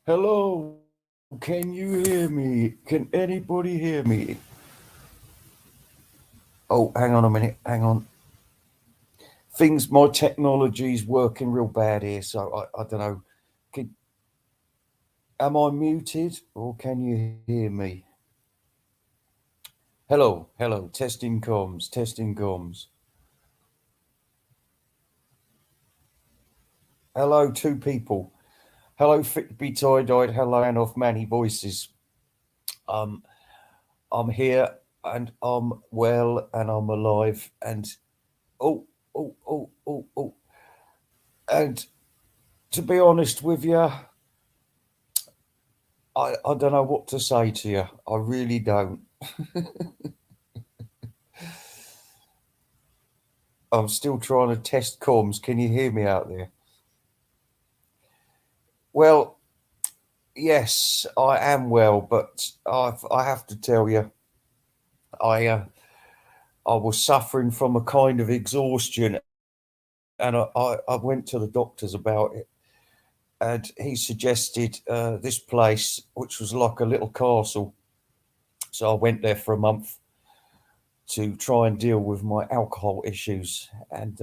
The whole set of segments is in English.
Hello, can you hear me? Can anybody hear me? Oh, hang on a minute, hang on. My technology's working real bad here, so I don't know. Can, am I muted or can you hear me? Hello, hello, testing comms, testing comms. Hello, two people. Hello, Fitbit Tie-Dyed, hello, man of many voices. Um, I'm here and I'm well and I'm alive and oh, oh. And to be honest with you, I don't know what to say to you. I really don't. I'm still trying to test comms. Can you hear me out there? Well, yes, I am well, but I have to tell you, I uh, I was suffering from a kind of exhaustion, and I went to the doctors about it, and he suggested this place, which was like a little castle. So I went there for a month to try and deal with my alcohol issues, and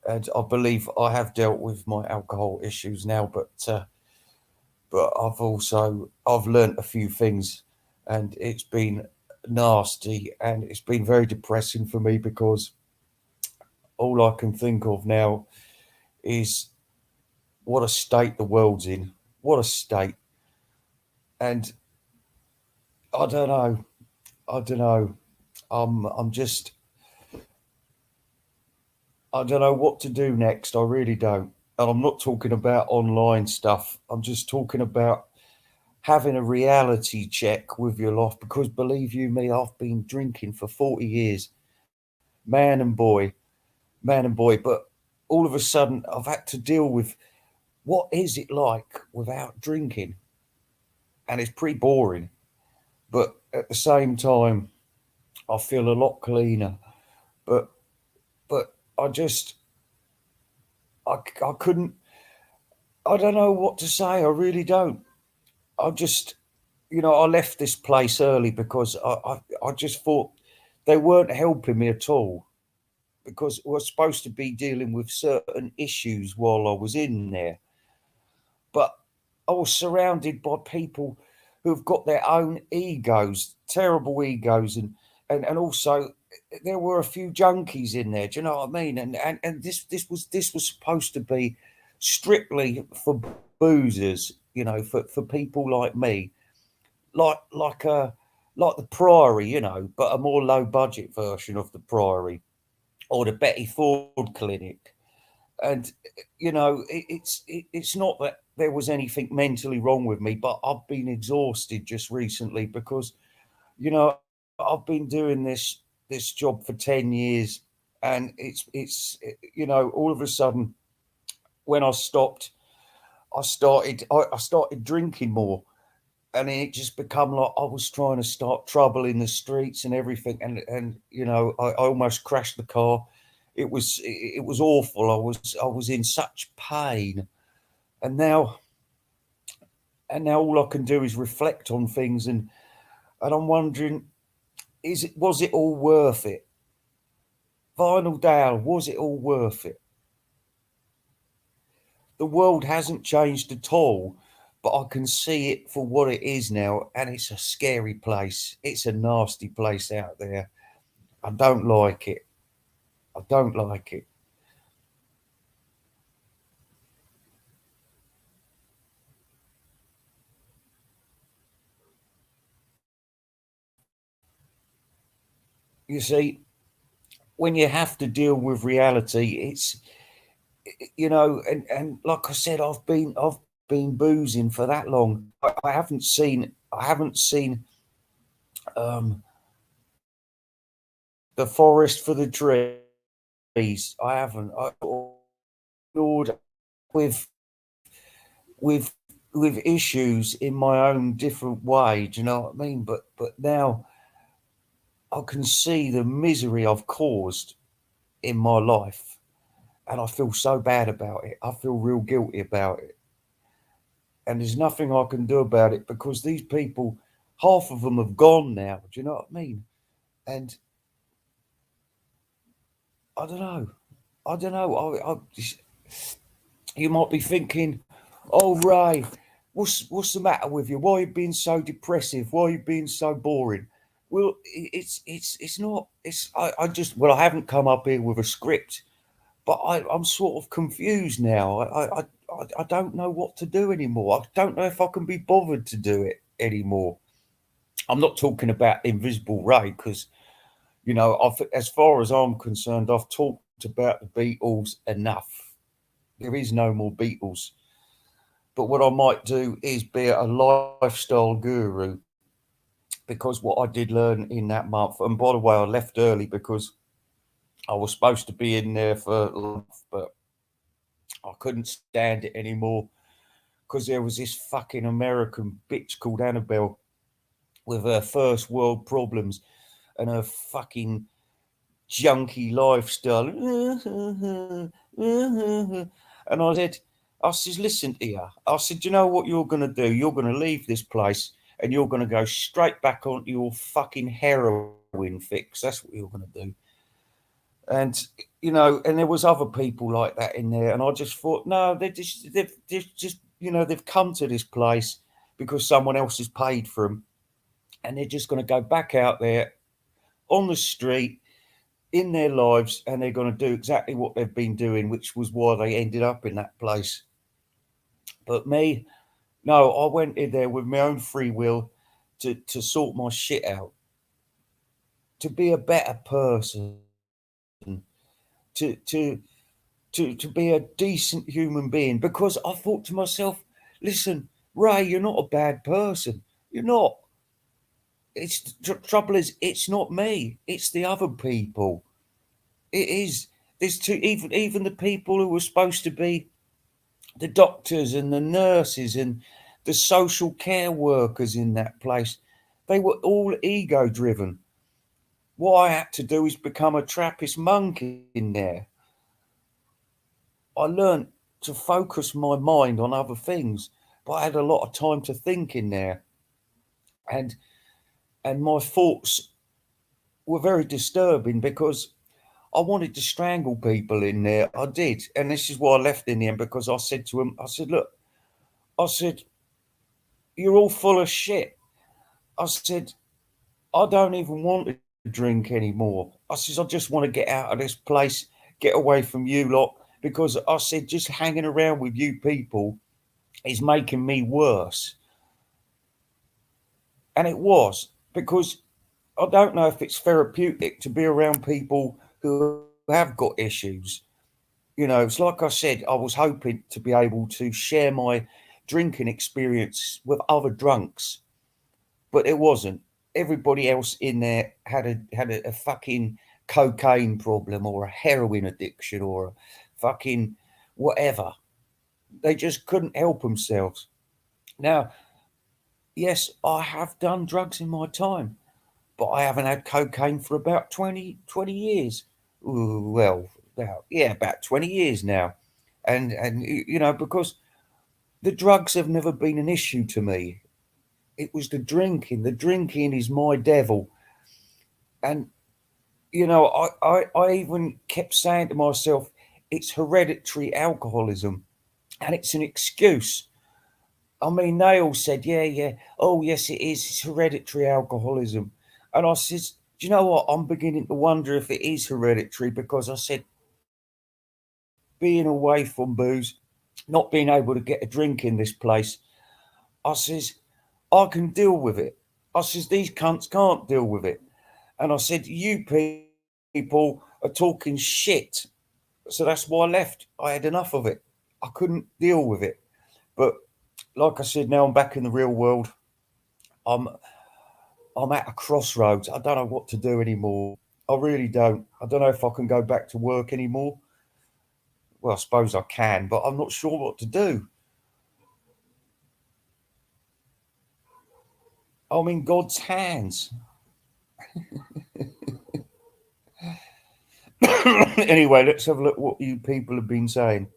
I believe I have dealt with my alcohol issues now, but I've learnt a few things, and it's been nasty, and it's been very depressing for me because all I can think of now is what a state the world's in, what a state, and I don't know. I'm just I don't know what to do next. I really don't, and I'm not talking about online stuff. I'm just talking about having a reality check with your life because believe you me, I've been drinking for 40 years, man and boy, man and boy. But all of a sudden, I've had to deal with what is it like without drinking, and it's pretty boring. But at the same time, I feel a lot cleaner. But but I just I couldn't. I don't know what to say. I really don't. I just I left this place early because I just thought they weren't helping me at all because we were supposed to be dealing with certain issues while I was in there. But I was surrounded by people who've got their own egos, terrible egos, and also there were a few junkies in there. Do you know what I mean? And this was supposed to be strictly for boozers, for people like me, like the Priory, but a more low budget version of the Priory or the Betty Ford Clinic. And it's not that there was anything mentally wrong with me, but I've been exhausted just recently because I've been doing this job for 10 years, and it's all of a sudden when I stopped, I started drinking more, and it just become like I was trying to start trouble in the streets and everything, and I almost crashed the car. It was awful. I was in such pain, and now all I can do is reflect on things, and I'm wondering, was it all worth it? Vinyl Dale, was it all worth it? The world hasn't changed at all, but I can see it for what it is now, and it's a scary place. It's a nasty place out there. I don't like it. I don't like it. You see, when you have to deal with reality, and like I said, I've been boozing for that long. I haven't seen um, the forest for the trees. I haven't. I ignored with with with issues in my own different way. Do you know what I mean? But now I can see the misery I've caused in my life, and I feel so bad about it. I feel real guilty about it. and there's nothing I can do about it because these people, half of them have gone now. Do you know what I mean? And I don't know. I don't know. You might be thinking, "Oh, Ray, what's the matter with you? Why are you being so depressive? Why are you being so boring?" Well, it's not. I just I haven't come up here with a script, but I'm sort of confused now. I don't know what to do anymore. I don't know if I can be bothered to do it anymore. I'm not talking about Invisible Ray because as far as I'm concerned, I've talked about the Beatles enough. There is no more Beatles. But what I might do is be a lifestyle guru because what I did learn in that month, and by the way, I left early because I was supposed to be in there for a month, but I couldn't stand it anymore because there was this fucking American bitch called Annabelle with her first world problems and her fucking junky lifestyle. And I said, listen here. I said, you know what you're going to do? You're going to leave this place and you're going to go straight back onto your fucking heroin fix. That's what you're going to do. And and there was other people like that in there, and I just thought, no, they've come to this place because someone else has paid for them, and they're just going to go back out there on the street in their lives, and they're going to do exactly what they've been doing, which was why they ended up in that place. But me, no, I went in there with my own free will to sort my shit out, to be a better person, to to to be a decent human being, because I thought to myself, listen, Ray, you're not a bad person. You're not. It's the trouble is, it's not me. It's the other people. It is. There's two. Even the people who were supposed to be the doctors and the nurses and the social care workers in that place, they were all ego driven. What I had to do is become a Trappist monk in there. I learned to focus my mind on other things, but I had a lot of time to think in there, and my thoughts were very disturbing because I wanted to strangle people in there. I did, and this is why I left in the end, because I said to him, I said, look, I said, you're all full of shit. I said, I don't even want to drink anymore. I said, I just want to get out of this place, get away from you lot, because I said, just hanging around with you people is making me worse. And it was, because I don't know if it's therapeutic to be around people who have got issues. It's like I said, I was hoping to be able to share my drinking experience with other drunks, but it wasn't. Everybody else in there had a fucking cocaine problem or a heroin addiction or a fucking whatever. They just couldn't help themselves. Now, yes, I have done drugs in my time, but I haven't had cocaine for about 20 years. Ooh, well, about 20 years now. And because the drugs have never been an issue to me. It was the drinking. The drinking is my devil. And I even kept saying to myself, it's hereditary alcoholism, and it's an excuse. I mean, they all said, yeah, yeah, oh, yes, it is. It's hereditary alcoholism. And I said, do you know what? I'm beginning to wonder if it is hereditary, because I said, being away from booze, not being able to get a drink in this place, I says, I can deal with it. I says, these cunts can't deal with it. And I said, you people are talking shit. So that's why I left. I had enough of it. I couldn't deal with it. But like I said, now I'm back in the real world. I'm I'm at a crossroads. I don't know what to do anymore. I really don't. I don't know if I can go back to work anymore. Well, I suppose I can, but I'm not sure what to do. I'm in God's hands. Anyway, let's have a look what you people have been saying.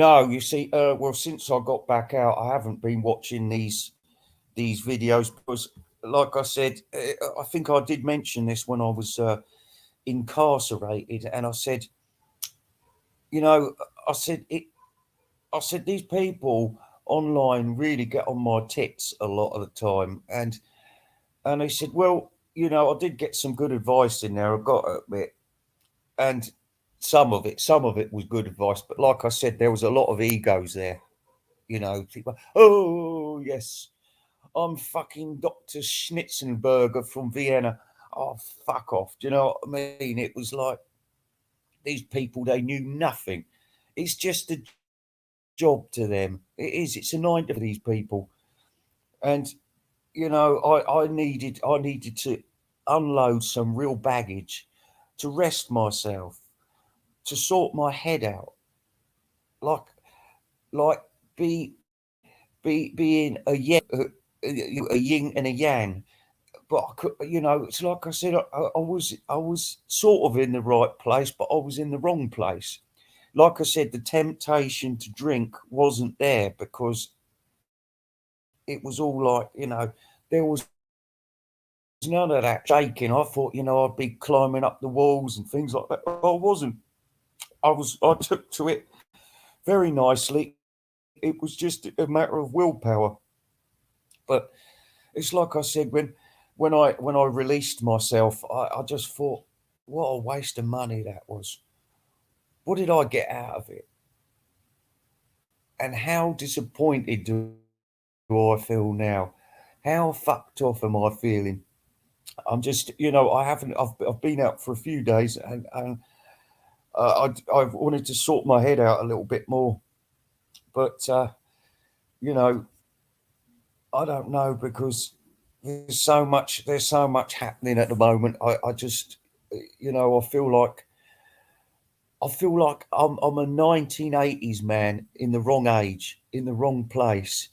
No, you see, well, since I got back out, I haven't been watching these videos because, like I said, I think I did mention this when I was incarcerated, and I said, you know, I said it. I said these people online really get on my tits a lot of the time, and they said, well, I did get some good advice in there. I got to admit, and some of it was good advice, but like I said, there was a lot of egos there. People, oh yes, I'm fucking Dr. Schnitzenberger from Vienna. Oh, fuck off. Do you know what I mean? It was like these people, they knew nothing. It's just a job to them. It is. It's a nine for these people. And, I needed to unload some real baggage, to rest myself, to sort my head out. Like, like being a yin and a yang. But it's like I said, I was sort of in the right place, but I was in the wrong place. Like I said, the temptation to drink wasn't there because it was all like, there was none of that shaking. I thought, I'd be climbing up the walls and things like that. I wasn't. I took to it very nicely. It was just a matter of willpower. But it's like I said, when I released myself, I just thought, what a waste of money that was. What did I get out of it? And how disappointed do I feel now? How fucked off am I feeling? I'm just, I haven't. I've been out for a few days, I've wanted to sort my head out a little bit more, but you know, I don't know because there's so much happening at the moment. I just, I feel like I'm a 1980s man in the wrong age, in the wrong place.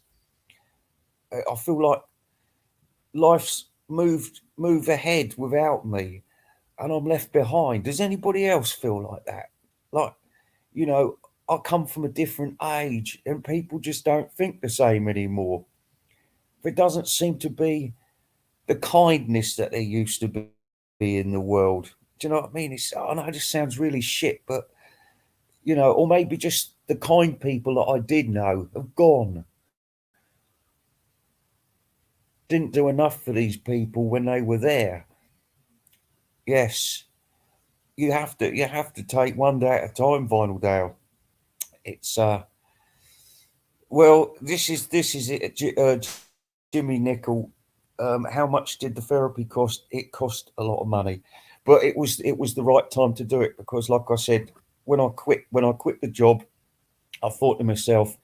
I feel like life's moved ahead without me, and I'm left behind. Does anybody else feel like that? Like, you know, I come from a different age, and people just don't think the same anymore. There doesn't seem to be the kindness that there used to be in the world. Do you know what I mean? I know this sounds really shit, but or maybe just the kind people that I did know have gone. Didn't do enough for these people when they were there. Yes, you have to take one day at a time, Vinyl Dale. It's well, this is it, Jimmy Nickel. How much did the therapy cost? It cost a lot of money, but it was the right time to do it because, like I said, when I quit the job, I thought to myself,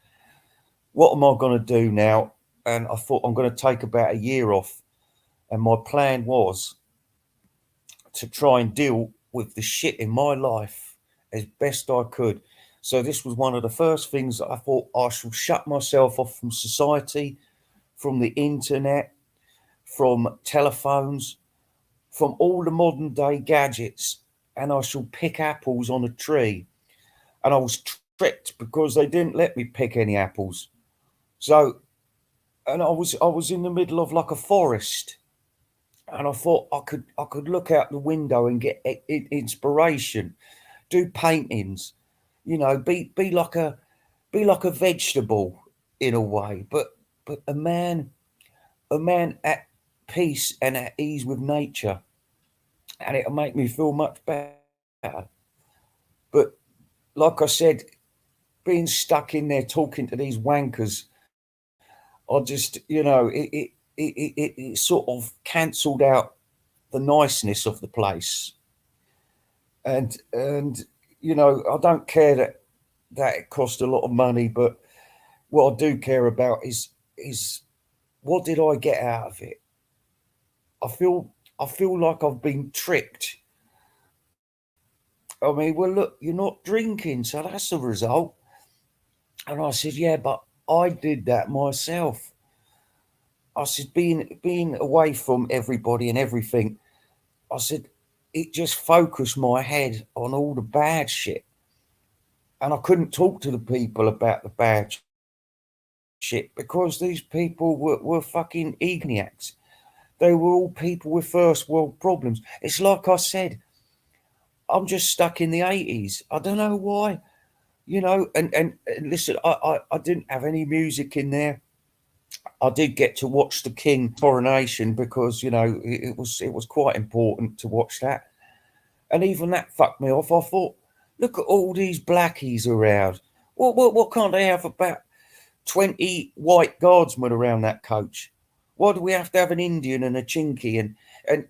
what am I going to do now? And I thought I'm going to take about a year off, and my plan was to try and deal with the shit in my life as best I could. So this was one of the first things that I thought I shall shut myself off from society, from the internet, from telephones, from all the modern day gadgets, and I shall pick apples on a tree. And I was tricked because they didn't let me pick any apples. So, and I was in the middle of like a forest, and I thought I could look out the window and get inspiration, do paintings, be like a vegetable in a way, but a man at peace and at ease with nature, and it'll make me feel much better. But like I said, being stuck in there talking to these wankers, I just, it sort of cancelled out the niceness of the place. And I don't care that it cost a lot of money, but what I do care about is what did I get out of it? I feel like I've been tricked. I mean, well, look, you're not drinking, so that's the result. And I said, yeah, but I did that myself. I said, being away from everybody and everything, I said, it just focused my head on all the bad shit. and I couldn't talk to the people about the bad shit because these people were fucking egoniacs. They were all people with first world problems. It's like I said, I'm just stuck in the 80s. I don't know why, and listen, I didn't have any music in there. I did get to watch the King coronation because it was quite important to watch that, and even that fucked me off. I thought, look at all these blackies around. What can't they have about 20 white guardsmen around that coach? Why do we have to have an Indian and a Chinky? And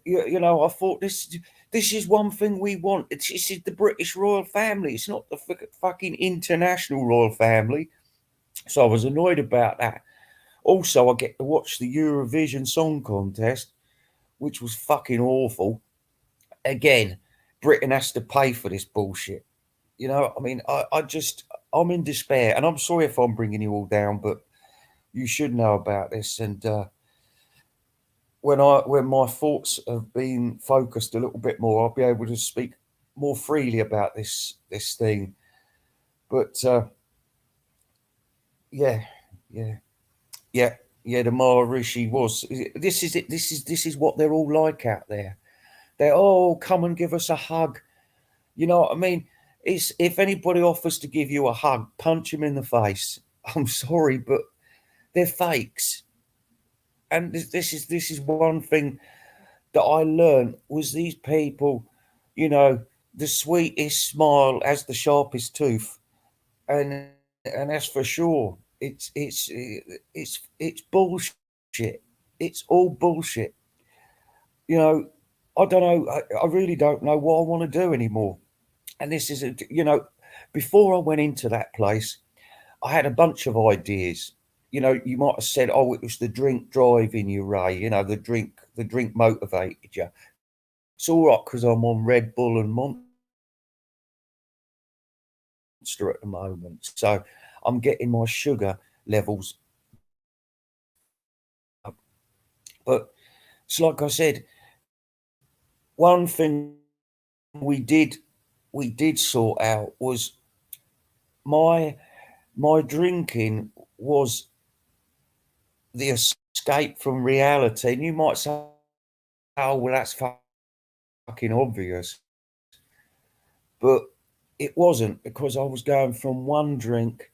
I thought this is one thing we want. This is the British royal family. It's not the fucking international royal family. So I was annoyed about that. Also, I get to watch the Eurovision Song Contest, which was fucking awful. Again, Britain has to pay for this bullshit. I mean, I'm in despair, and I'm sorry if I'm bringing you all down, but you should know about this. And when my thoughts have been focused a little bit more, I'll be able to speak more freely about this thing. But yeah, yeah, yeah, yeah. The Maharishi was. This is it. This is what they're all like out there. They're come and give us a hug. You know what I mean? It's if anybody offers to give you a hug, punch him in the face. I'm sorry, but they're fakes. And this is one thing that I learned was these people, you know, the sweetest smile has the sharpest tooth, and that's for sure. It's bullshit. It's all bullshit. You know, I don't know. I really don't know what I want to do anymore. And this is, before I went into that place, I had a bunch of ideas. You might have said, "Oh, it was the drink driving you, Ray. The drink motivated you." It's all right because I'm on Red Bull and Monster at the moment, so I'm getting my sugar levels up. But it's like I said, one thing we did we did sort out was my my drinking was the escape from reality. And you might say, "Oh, well, that's fucking obvious," but it wasn't because I was going from one drink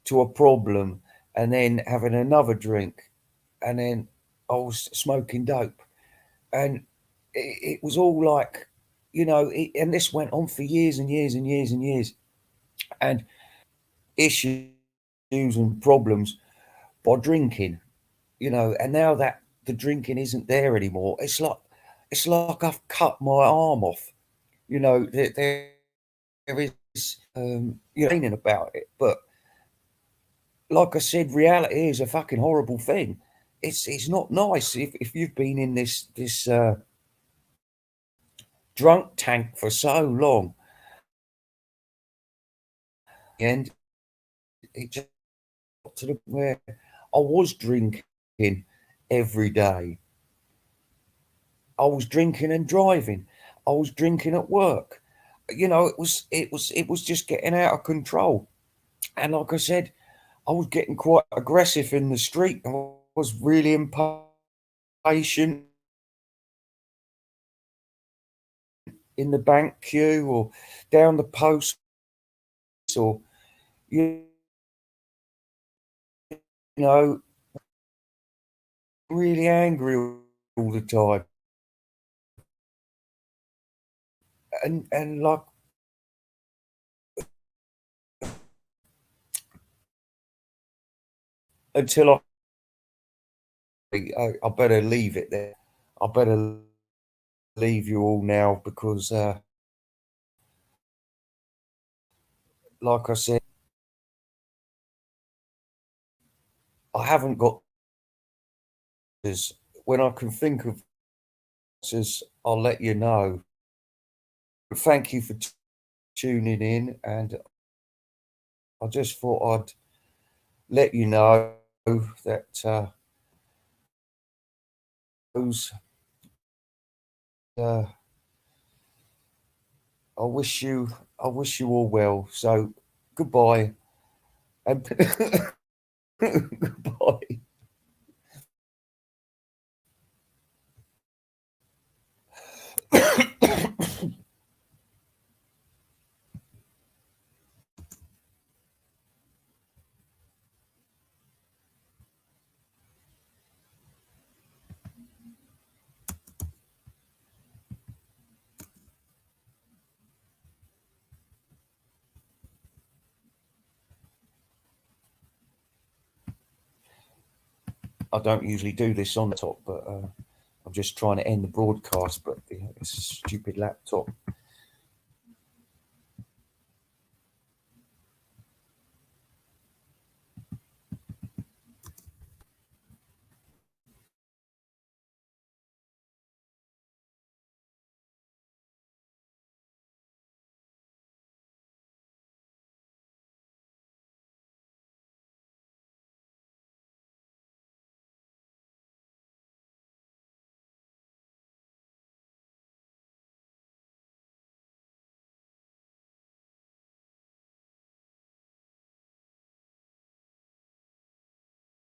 to a problem and then having another drink and then I was smoking dope. And it was all like, and this went on for years and years and years and years. And issues and problems by drinking, and now that the drinking isn't there anymore, it's like I've cut my arm off. There is, complaining about it, but like I said, reality is a fucking horrible thing. It's not nice if you've been in this drunk tank for so long, and it just got to the where I was drinking every day. I was drinking and driving. I was drinking at work. It was just getting out of control. And like I said, I was getting quite aggressive in the street. I was really impatient in the bank queue or down the post, or you know, really angry all the time. And like until I better leave it there. I better leave you all now because, like I said, I haven't got this. When I can think of this, I'll let you know. But thank you for tuning in, and I just thought I'd let you know that those. Uh, I wish you all well. So Goodbye. And goodbye. I don't usually do this on the top, but I'm just trying to end the broadcast. But it's a stupid laptop.